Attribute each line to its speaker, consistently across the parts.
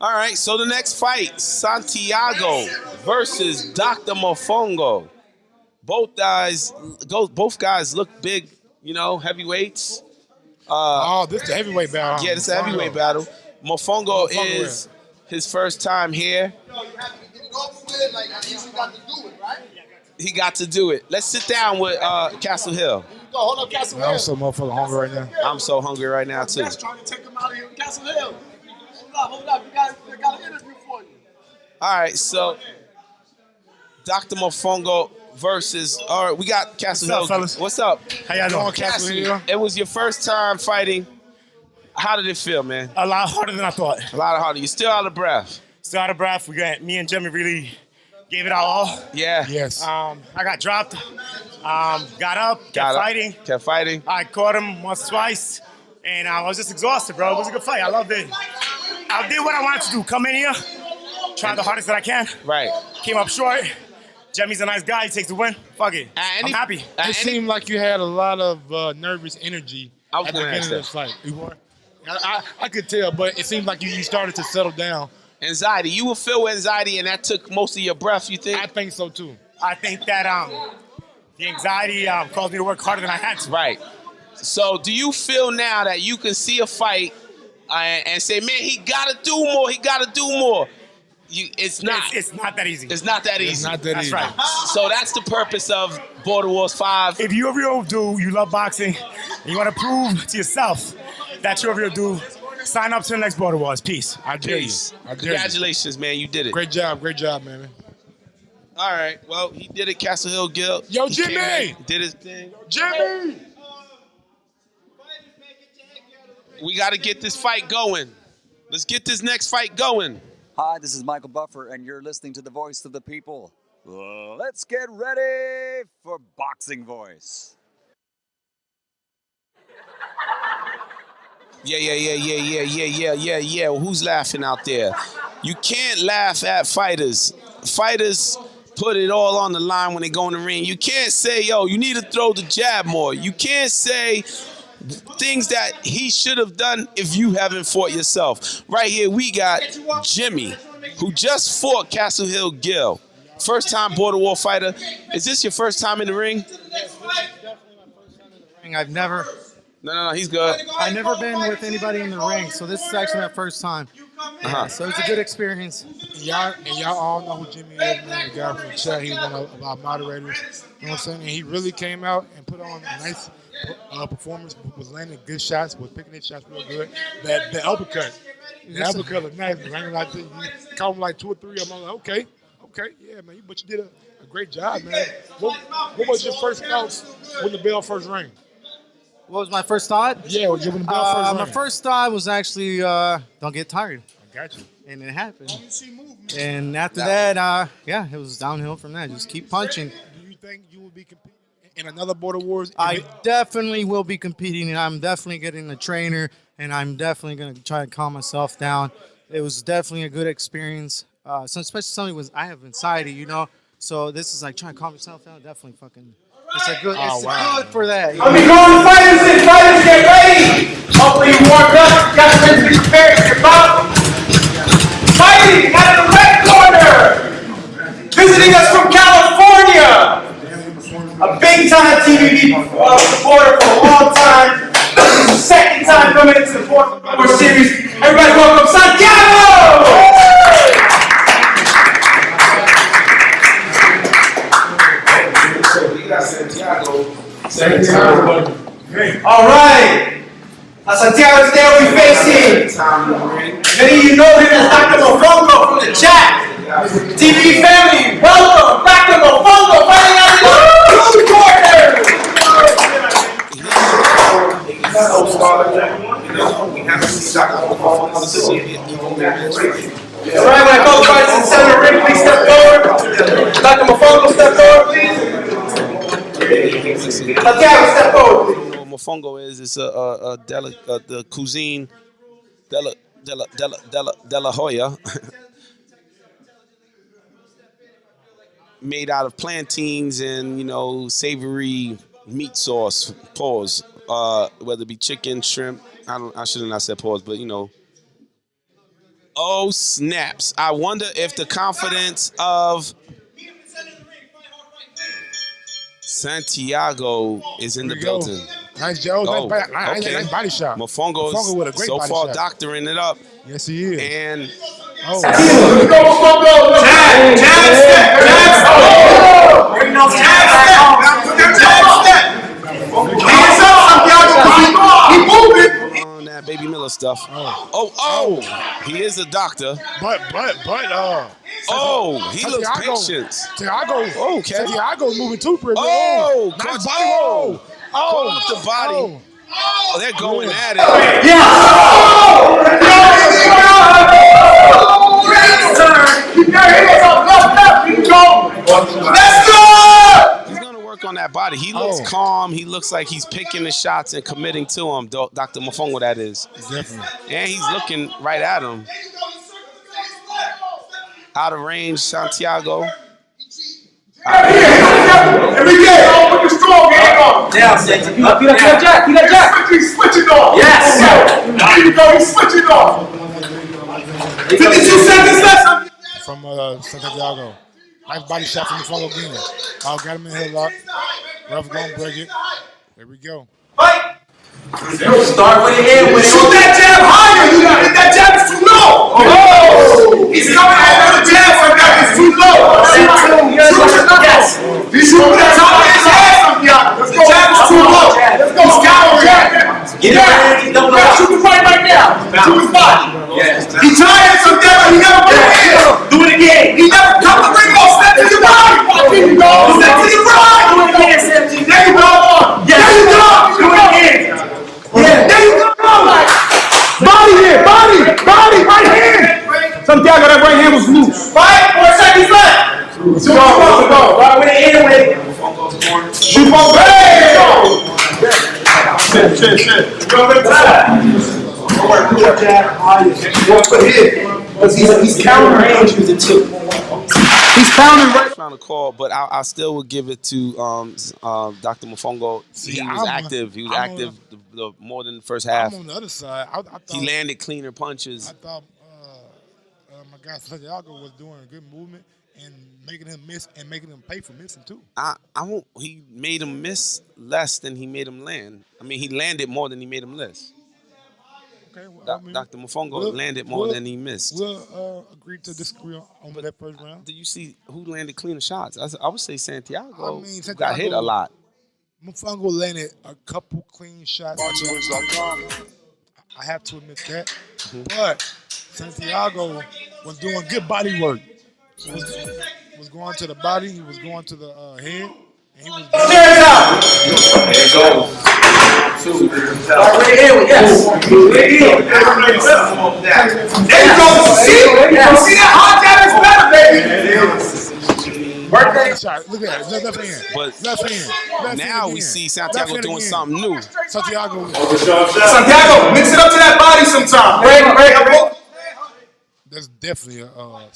Speaker 1: All right, so the next fight, Santiago versus Dr. Mofongo. Both guys look big, heavyweights.
Speaker 2: This is a heavyweight battle.
Speaker 1: Yeah, this is a heavyweight battle. Mofongo is his first time here. He got to do it. Let's sit down with Castle Hill.
Speaker 2: Hold up, Castle Hill. I'm so motherfucking hungry right now.
Speaker 1: I'm so hungry right now, too.
Speaker 3: Trying to take him out of here. Castle Hill. Hold up. We got an interview for you.
Speaker 1: All right, so Dr. Mofongo versus, all right, we got Castle Hill.
Speaker 2: What's up, fellas?
Speaker 1: What's up?
Speaker 2: How y'all doing, Castle Hill?
Speaker 1: It was your first time fighting. How did it feel, man?
Speaker 2: A lot harder than I thought.
Speaker 1: A lot harder. You're still out of breath.
Speaker 2: Still out of breath. Me and Jimmy really gave it our all.
Speaker 1: Yeah.
Speaker 2: Yes. I got dropped. Got up. Kept fighting.
Speaker 1: Kept fighting.
Speaker 2: I caught him once, twice. And I was just exhausted, bro. It was a good fight. I loved it. I did what I wanted to do. Come in here. Try the hardest that I can.
Speaker 1: Right.
Speaker 2: Came up short. Jemmy's a nice guy. He takes the win. Fuck it. I'm happy.
Speaker 4: It seemed like you had a lot of nervous energy at the beginning of this fight. You were? I could tell, but it seemed like you started to settle down.
Speaker 1: Anxiety. You were filled with anxiety, and that took most of your breath, you think?
Speaker 4: I think so, too.
Speaker 2: I think that the anxiety caused me to work harder than I had to.
Speaker 1: Right. So do you feel now that you can see a fight and say, man, he got to do more, It's not that easy. It's not that easy.
Speaker 4: It's not that easy.
Speaker 2: That's right.
Speaker 1: So that's the purpose of Border Wars 5.
Speaker 2: If you're a real dude, you love boxing, and you want to prove to yourself that you're a real dude, sign up to the next Border Wars. Peace.
Speaker 4: I dare you.
Speaker 1: Congratulations, man. You did it.
Speaker 4: Great job, man.
Speaker 1: All right. Well, he did it, Castle Hill Guild.
Speaker 4: Yo, Jimmy!
Speaker 1: Did his thing.
Speaker 4: Jimmy!
Speaker 1: We got to get this fight going. Let's get this next fight going.
Speaker 5: Hi, this is Michael Buffer, and you're listening to the Voice of the People. Let's get ready for Boxing Voice.
Speaker 1: Yeah. Who's laughing out there? You can't laugh at fighters. Fighters put it all on the line when they go in the ring. You can't say, yo, you need to throw the jab more. You can't say things that he should have done if you haven't fought yourself. Right here, we got Jimmy, who just fought Castle Hill Gill. First time Border War fighter. Is this your first time in the ring?
Speaker 6: I've never.
Speaker 1: No, he's good.
Speaker 6: I've never been with anybody in the ring, so this is actually my first time. So it's a good experience.
Speaker 4: Y'all all know who Jimmy is, man. The guy from the chat, he's one of our moderators. You know what I'm saying? And he really came out and put on a nice performance, was landing good shots, was picking his shots real good. The uppercut. The uppercut was nice. Like you caught him like 2 or 3 of them. I'm like, okay, yeah, man. But you did a great job, man. What was your first thoughts when the bell first rang?
Speaker 6: What was my first thought?
Speaker 4: Yeah, when the bell first rang.
Speaker 6: My first thought was actually, don't get tired.
Speaker 4: I got you.
Speaker 6: And it happened. And after that, it was downhill from that. Just keep punching.
Speaker 4: Do you think you will be competing in another Border Wars?
Speaker 6: I definitely will be competing, and I'm definitely getting a trainer, and I'm definitely going to try to calm myself down. It was definitely a good experience. Especially something with I have anxiety, So this is like trying to calm yourself down. Definitely fucking. It's good for that.
Speaker 3: I'll be calling fighters in. Fighters, get ready. Hopefully you warmed up. Got to be prepared for your bout. Fighting out of the red corner. Visiting us from California. A big-time TV supporter for a long time. This is the second time coming into the Border Wars series. Everybody welcome Santiago!
Speaker 1: Santiago.
Speaker 3: All right. Santiago today will be facing. Many of you know him as Dr. Mofongo from the chat. TV family, welcome Dr. Mofongo fighting out of the corner. All right, when I call the fighters in the center of the ring, please step forward. Dr. Mofongo, step forward, please. Santiago, step forward.
Speaker 1: Mofongo is the cuisine de la Hoya, made out of plantains and savory meat sauce. Pause. Whether it be chicken, shrimp. I shouldn't have said pause, but Oh, snaps. I wonder if the confidence of Santiago is in the building.
Speaker 4: Nice Joe.
Speaker 1: Oh,
Speaker 4: Nice body shot.
Speaker 1: Mofongo's
Speaker 4: with a great
Speaker 1: so
Speaker 4: body
Speaker 1: far
Speaker 4: shot.
Speaker 1: doctoring it up.
Speaker 4: Yes, he is.
Speaker 1: And
Speaker 3: Let's go, Mofongo. Jab step. Bring those jab step. Hands up, Santiago. Keep moving.
Speaker 1: on that Baby Miller stuff. Oh. He is a doctor.
Speaker 4: But
Speaker 1: He looks patient.
Speaker 4: Santiago.
Speaker 1: Okay.
Speaker 4: Santiago's moving too pretty.
Speaker 1: Oh,
Speaker 4: nice
Speaker 1: clutch.
Speaker 4: body roll.
Speaker 1: Pull up the body. Oh, they're going at it.
Speaker 3: Let's go!
Speaker 1: He's going to work on that body. He looks calm. He looks like he's picking the shots and committing to them. Dr. Mofongo, that is.
Speaker 4: Definitely.
Speaker 1: And he's looking right at him. Out of range, Santiago.
Speaker 3: Every day, put your strong hand on. Down, Sexy. Keep that jack. He's switching off. Yes. There you go. He's switching off. 52 seconds left.
Speaker 4: From Santiago. Nice body shot from the Mofongo again. Got him in the headlock. Ref gonna break it. There we go.
Speaker 3: Fight. Start with the head. Shoot that jab higher. You got it. That jab is too low. Oh. He's coming at the jab like that. It's too low. Yes. He's shooting the top of his head. The jab is too low. Let's go. Get it. Shoot the fight right now. To his body. Yes. He tired Santiago. He never put it in. Do it again. He never come to ring off. Step to your right. There you go. Step to your right. Do it again, Santi. There you go. Yes. There you go. Do it again. Yeah. There you go. Body here. Body. Right hand. Santiago, that right hand was loose. 5 4 seconds left. Let's go. Right with it anyway. Shoot on bang. Shit. Go to the top. He's countering. He's countering right.
Speaker 1: Trying to call, but I still would give it to Dr. Mofongo. He was active. He was active the more than the first half.
Speaker 4: I'm on the other side. I thought
Speaker 1: he landed cleaner punches.
Speaker 4: I thought my guy Santiago was doing a good movement and making him miss and making him pay for missing too.
Speaker 1: I won't. He made him miss less than he made him land. I mean, he landed more than he made him miss.
Speaker 4: Okay, well,
Speaker 1: Dr. Mofongo landed more than he missed.
Speaker 4: We'll agree to disagree on that first round.
Speaker 1: Did you see who landed cleaner shots? I would say Santiago.
Speaker 4: I mean, Santiago
Speaker 1: got hit a lot.
Speaker 4: Mofongo landed a couple clean shots. I have to admit that. But Santiago was doing good body work. He was going to the body. He was going to the head. And he was.
Speaker 3: There it goes. Yes. There you go. See that hot jab is better, baby.
Speaker 4: Birthday shot. Look at that. Left hand.
Speaker 1: But
Speaker 4: Left hand.
Speaker 1: now we see Santiago doing something new.
Speaker 4: Santiago,
Speaker 3: mix it up to that body sometime.
Speaker 4: that's definitely a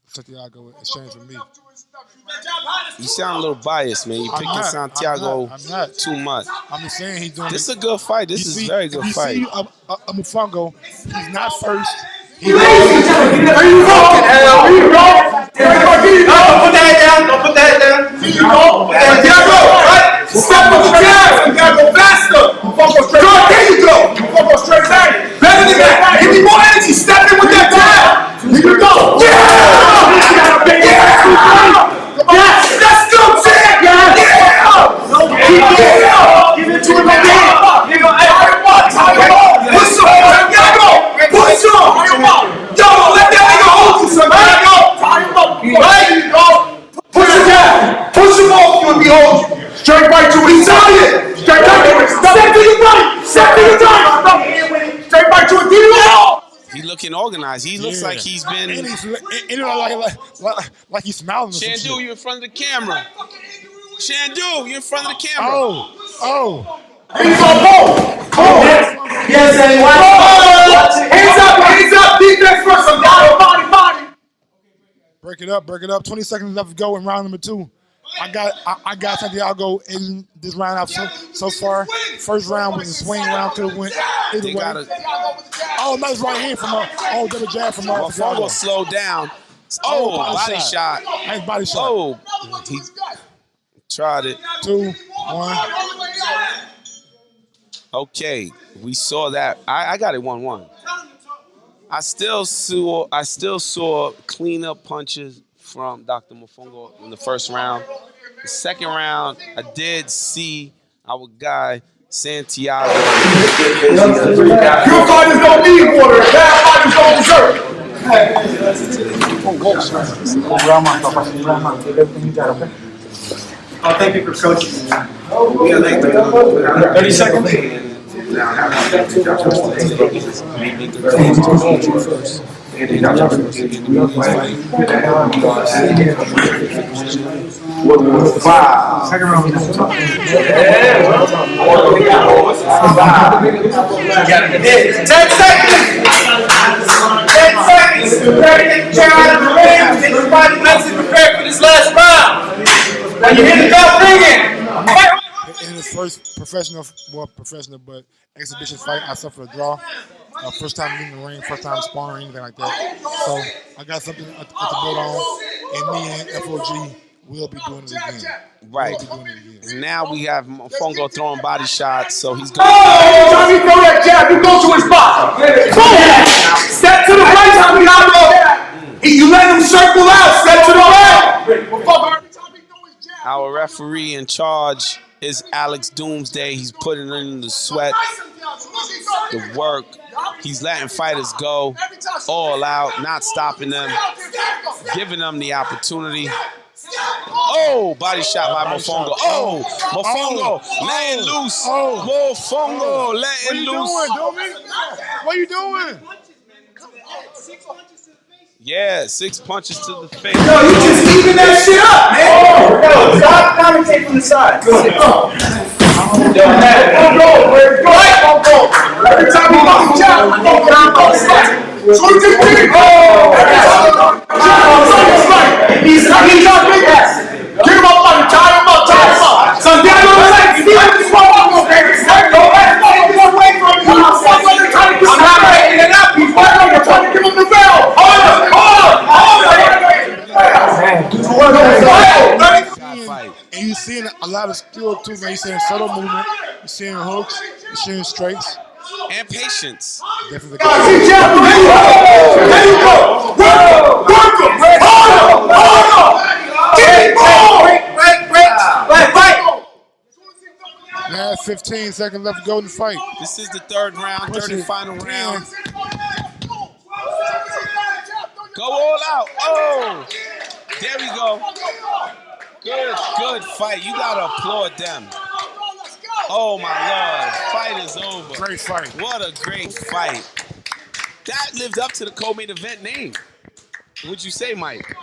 Speaker 4: Santiago exchange for me.
Speaker 1: You sound a little biased, man. You picking Santiago
Speaker 4: I'm not.
Speaker 1: too much.
Speaker 4: I'm just saying he's doing.
Speaker 1: This is a good fight. This is a very good fight.
Speaker 4: You see a Mofongo, he's not first.
Speaker 3: There you go. Don't put that down. There you go. Right? Step on the jab. You gotta go faster. There you go. Straight back. Better than that. Give me more energy. Step in with that jab. Here you go. Yeah. Yes. Let's go, Jab. Yeah. Give it to him again. Push him. Push him. Yo, let that nigga hold you, Santiago. Right? Push him down. Push him off. You would be holding. Straight right to his side. Straight right to his side. Step to your right. Straight right to his side.
Speaker 1: He looking organized. He looks like he's been.
Speaker 4: And like he's smiling.
Speaker 1: Shandu, you in front of the camera. Shandu, you in front of the camera.
Speaker 4: Oh.
Speaker 3: Yes, anyone. Hands up, defense first. Body.
Speaker 4: Break it up. 20 seconds left to go in round number 2. I got Santiago in this round out so far. First round was a swing round, could have went either way. Oh, nice right hand from double jab from
Speaker 1: Mofongo slowed down. Oh, body shot.
Speaker 4: Nice body shot.
Speaker 1: Oh, he tried it.
Speaker 4: 2, 1.
Speaker 1: Okay, we saw that. I got it 1-1. I still saw cleanup punches from Dr. Mofongo in the first round. The second round, I did see our guy Santiago.
Speaker 3: Good fighters don't need water. Bad fighters don't deserve it. Thank you for coaching. 30 seconds. Wow. Second round. 10 seconds. 10 seconds. Prepare to get the chair out of the ring. Get your body mentally prepared for this last round. When you hear the bell ringing.
Speaker 4: In his first professional, but exhibition fight, I suffered a draw. First time in the ring, first time sparring, anything like that. So I got something to build on, and me and FOG will be doing it again.
Speaker 1: Right. Now we have Mofongo throwing body shots, so he's
Speaker 3: going. Oh, every time you throw that jab, you go to his body. Boom! Step to the right, Santiago. You let him circle out. Step to the right.
Speaker 1: Our referee in charge is Alex Doomsday. He's putting in the sweat, the work. He's letting fighters go all out, not stopping them, giving them the opportunity. Oh, body shot by Mofongo. Oh, Mofongo letting loose. Mofongo letting loose.
Speaker 4: What are you doing?
Speaker 1: Yeah, 6 punches to the face.
Speaker 3: Yo, you just keeping that shit up, man. Yo, stop commentating from the side. Yo, man, where's go? Every time you fucking jab, every time you he's our big ass. Get him up, buddy. Tie him up. Santiago, let's see what this one wants, baby. I'm not breaking it up. He's trying to give him the bell. Hold
Speaker 4: on. And you're seeing a lot of skill too, man. You're seeing subtle movement. You're seeing hooks. You're seeing straights.
Speaker 1: And patience.
Speaker 4: Definitely.
Speaker 3: There you go. Work him. Hold on. Get it. Fight.
Speaker 4: Now 15 seconds left to go in the fight.
Speaker 1: This is the third round, third and final round. Go all out. Oh, there we go. Good fight. You gotta applaud them. Oh my Lord, fight is over.
Speaker 4: Great fight.
Speaker 1: What a great fight. That lived up to the co-main event name. What'd you say, Mike?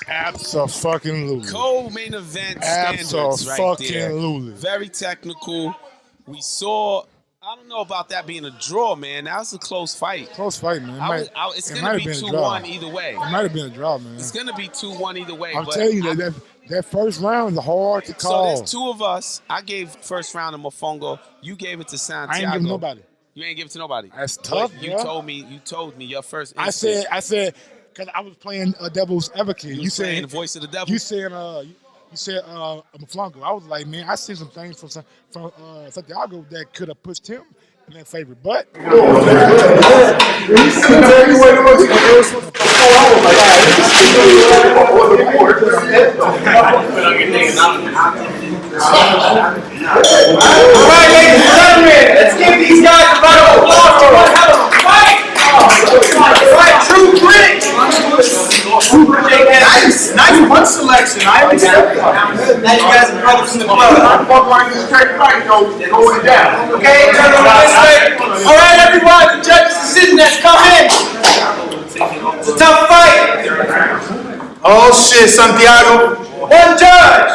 Speaker 4: Abso-fucking-lutely.
Speaker 1: Co-main event standards right there. Very technical. We saw, I don't know about that being a draw, man. That was a close fight.
Speaker 4: Close fight, man.
Speaker 1: It's going to be 2-1 either way.
Speaker 4: It might have been a draw, man.
Speaker 1: It's going to be 2-1 either way.
Speaker 4: I'm telling you, that first round is hard to call.
Speaker 1: So there's two of us. I gave first round to Mofongo. You gave it to Santiago.
Speaker 4: I ain't give nobody.
Speaker 1: You ain't give it to nobody.
Speaker 4: That's tough,
Speaker 1: You told me your first
Speaker 4: instinct. I said, because I was playing devil's advocate.
Speaker 1: You said the voice of the devil.
Speaker 4: You said Mofongo. I was like, man, I see some things from Santiago that could have pushed him in that favor, but.
Speaker 3: All right, ladies and gentlemen, let's give these guys a round of applause for one hell of a fight. Right, true grit. Nice punch selection. I accept it. Now you guys are brothers in the club. Okay, turn over this way. All right, everyone, the judges' decision has come in. It's a tough fight. Oh shit, Santiago. One judge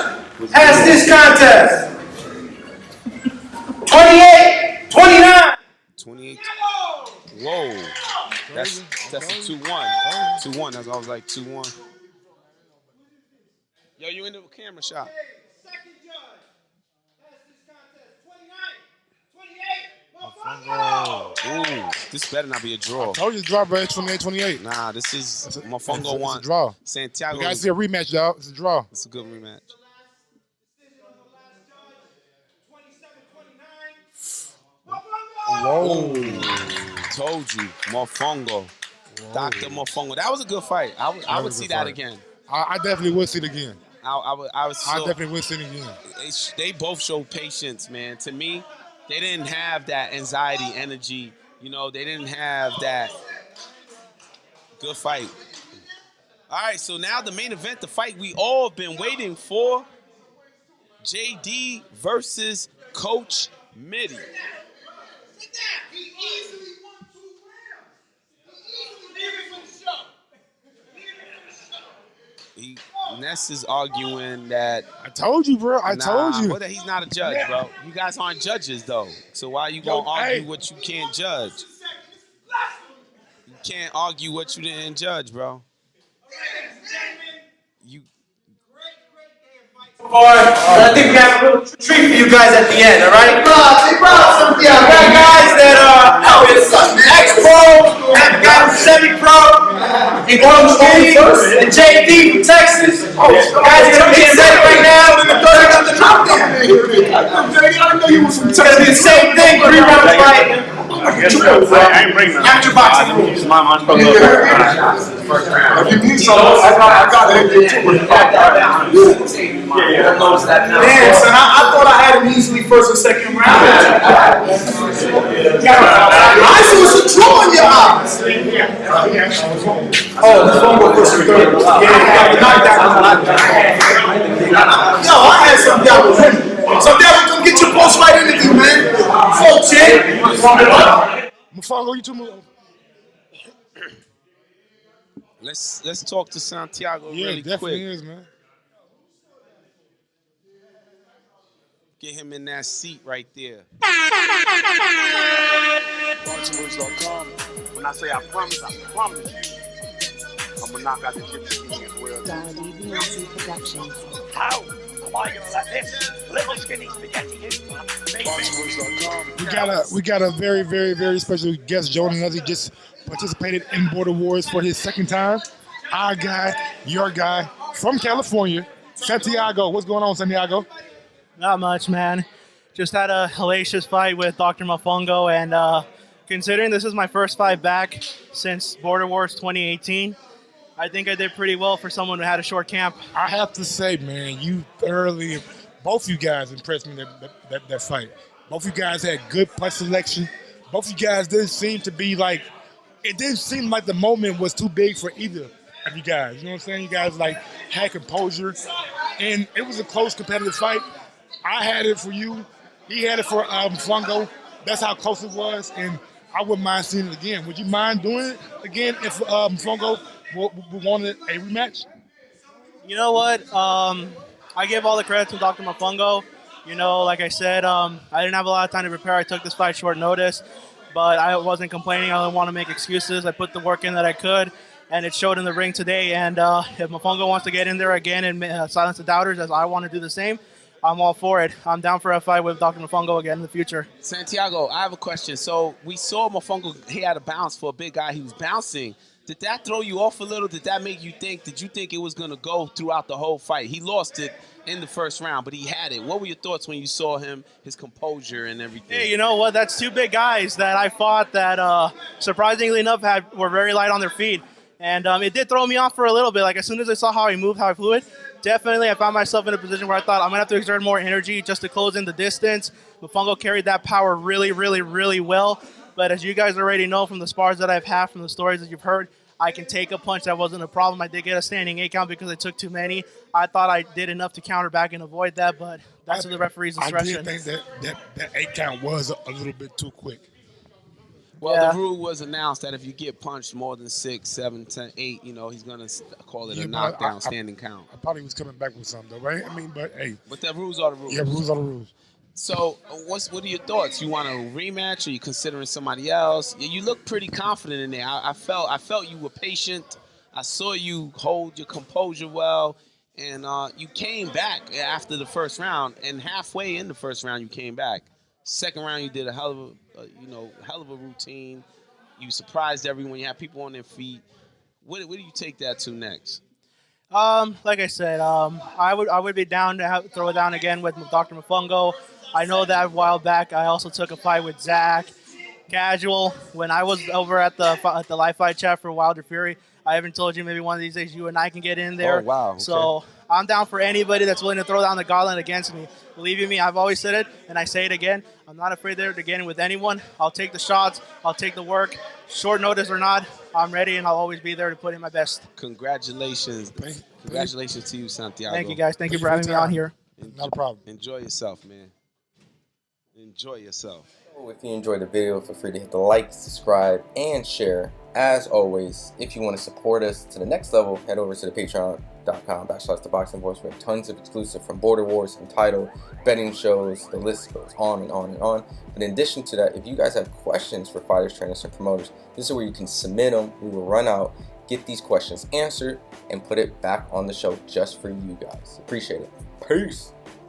Speaker 3: has this contest. 28-29.
Speaker 1: 28. Whoa. That's a 2-1. 2-1. That's I was like 2-1. Yo, you in the camera shot.
Speaker 3: Second judge has this contest 29, 28, Mofongo.
Speaker 1: Ooh, this better not be a draw.
Speaker 4: Told you it's a draw, bro. It's 28-28.
Speaker 1: Nah, this is Mofongo
Speaker 4: It's
Speaker 1: won.
Speaker 4: a draw.
Speaker 1: Santiago.
Speaker 4: You guys see a rematch, y'all. It's a draw.
Speaker 1: It's a good rematch.
Speaker 4: Whoa.
Speaker 1: Told you, Mofongo. Dr. Mofongo. That was a good fight. I would see that again.
Speaker 4: I definitely would see it again.
Speaker 1: I
Speaker 4: definitely would see it again.
Speaker 1: They both showed patience, man. To me, they didn't have that anxiety, energy. You know, they didn't have that good fight. All right, so now the main event, the fight we all been waiting for. JD versus Coach Mitty.
Speaker 3: He easily won 2 rounds. He easily leave it for the show. Leave it for the show.
Speaker 1: Ness is arguing that.
Speaker 4: I told you, bro. I told you.
Speaker 1: Well, that he's not a judge, bro. You guys aren't judges, though. So why you gonna argue what you can't judge? You can't argue what you didn't judge, bro. You.
Speaker 3: I think we have a little treat for you guys at the end, all right? Big props, we got guys that are ex-pro, have got semi-pro, in Coach G and JD from Texas. Guys are getting ready right now. It's gonna be the same thing, 3-round fight.
Speaker 2: I ain't bringing that.
Speaker 3: Amateur boxing rules.
Speaker 7: If you need some, I got it. Man, son, I thought I had him easily first and second round. I saw some draw in your eyes. Oh, the Mofongo first and third. Yo, I had some devils. So devil, come get your post-fight interview, man. Full chin.
Speaker 4: Mofongo, you too move.
Speaker 1: Let's talk to Santiago
Speaker 4: Yeah,
Speaker 1: really
Speaker 4: it definitely
Speaker 1: quick.
Speaker 4: is, man.
Speaker 1: Get him in that seat right there.
Speaker 8: Boxingwords.com. When I say I promise you. I'm gonna knock out the Gypsy King as well.
Speaker 9: DeBiase Productions.
Speaker 8: How am I gonna let this little skinny spaghetti hit Boxingwords.com.
Speaker 4: We got a very, very, very special guest joining us. He just participated in Border Wars for his second time. Our guy, your guy, from California, Santiago. What's going on, Santiago?
Speaker 6: Not much, man. Just had a hellacious fight with Dr. Mofongo, and considering this is my first fight back since Border Wars 2018, I think I did pretty well for someone who had a short camp.
Speaker 4: I have to say, man, you thoroughly, both you guys impressed me that fight. Both you guys had good punch selection. Both you guys didn't seem to be like, it didn't seem like the moment was too big for either of you guys. You know what I'm saying? You guys like had composure, and it was a close competitive fight. I had it for you. He had it for Mofongo. That's how close it was, and I wouldn't mind seeing it again. Would you mind doing it again if Mofongo wanted a rematch?
Speaker 6: You know what? I give all the credit to Dr. Mofongo. You know, like I said, I didn't have a lot of time to prepare. I took this fight short notice, but I wasn't complaining. I didn't want to make excuses. I put the work in that I could, and it showed in the ring today. And if Mofongo wants to get in there again and silence the doubters, as I want to do the same, I'm all for it. I'm down for a fight with Dr. Mofongo again in the future.
Speaker 1: Santiago, I have a question. So we saw Mofongo, he had a bounce for a big guy. He was bouncing. Did that throw you off a little? Did that make you think, did you think it was going to go throughout the whole fight? He lost it in the first round, but he had it. What were your thoughts when you saw him, his composure and everything?
Speaker 6: Hey, you know what? That's two big guys that I fought that, surprisingly enough, were very light on their feet. And it did throw me off for a little bit. Like, as soon as I saw how he moved, how he flew it, definitely I found myself in a position where I thought I'm going to have to exert more energy just to close in the distance. Mofongo carried that power really, really, really well. But as you guys already know from the spars that I've had, from the stories that you've heard, I can take a punch. That wasn't a problem. I did get a standing 8 count because I took too many. I thought I did enough to counter back and avoid that, but that's to the referee's discretion.
Speaker 4: I did think that 8 count was a little bit too quick.
Speaker 1: Well,
Speaker 6: Yeah.
Speaker 1: the rule was announced that if you get punched more than 6, 7, 10, 8, you know, he's going to call it a knockdown, standing count.
Speaker 4: I thought he was coming back with something, though, right? I mean, but hey.
Speaker 1: But the rules are the rules.
Speaker 4: Yeah, rules are the rules.
Speaker 1: So, what are your thoughts? You want a rematch? Are you considering somebody else? You look pretty confident in there. I felt you were patient. I saw you hold your composure well, and you came back after the first round, and halfway in the first round you came back. Second round you did a hell of a routine. You surprised everyone. You had people on their feet. Where do you take that to next?
Speaker 6: Like I said, I would be down to throw it down again with Dr. Mofongo. I know that a while back I also took a fight with Zach, casual. When I was over at the live fight chat for Wilder Fury, I even told you maybe one of these days you and I can get in there.
Speaker 1: Oh, wow. Okay.
Speaker 6: So I'm down for anybody that's willing to throw down the gauntlet against me. Believe you me, I've always said it, and I say it again. I'm not afraid there to get in with anyone. I'll take the shots. I'll take the work. Short notice or not, I'm ready, and I'll always be there to put in my best.
Speaker 1: Congratulations. Congratulations to you, Santiago.
Speaker 6: Thank you, guys. Thank you for having me on here.
Speaker 4: Not a problem.
Speaker 1: Enjoy yourself, man. Enjoy yourself.
Speaker 10: If you enjoyed the video, feel free to hit the like, subscribe, and share. As always, if you want to support us to the next level, head over to the patreon.com/theboxingvoice. We have tons of exclusive from Border Wars, from title, betting shows, the list goes on and on and on. But in addition to that, if you guys have questions for fighters, trainers, and promoters, this is where you can submit them. We will run out, get these questions answered, and put it back on the show just for you guys. Appreciate it. Peace.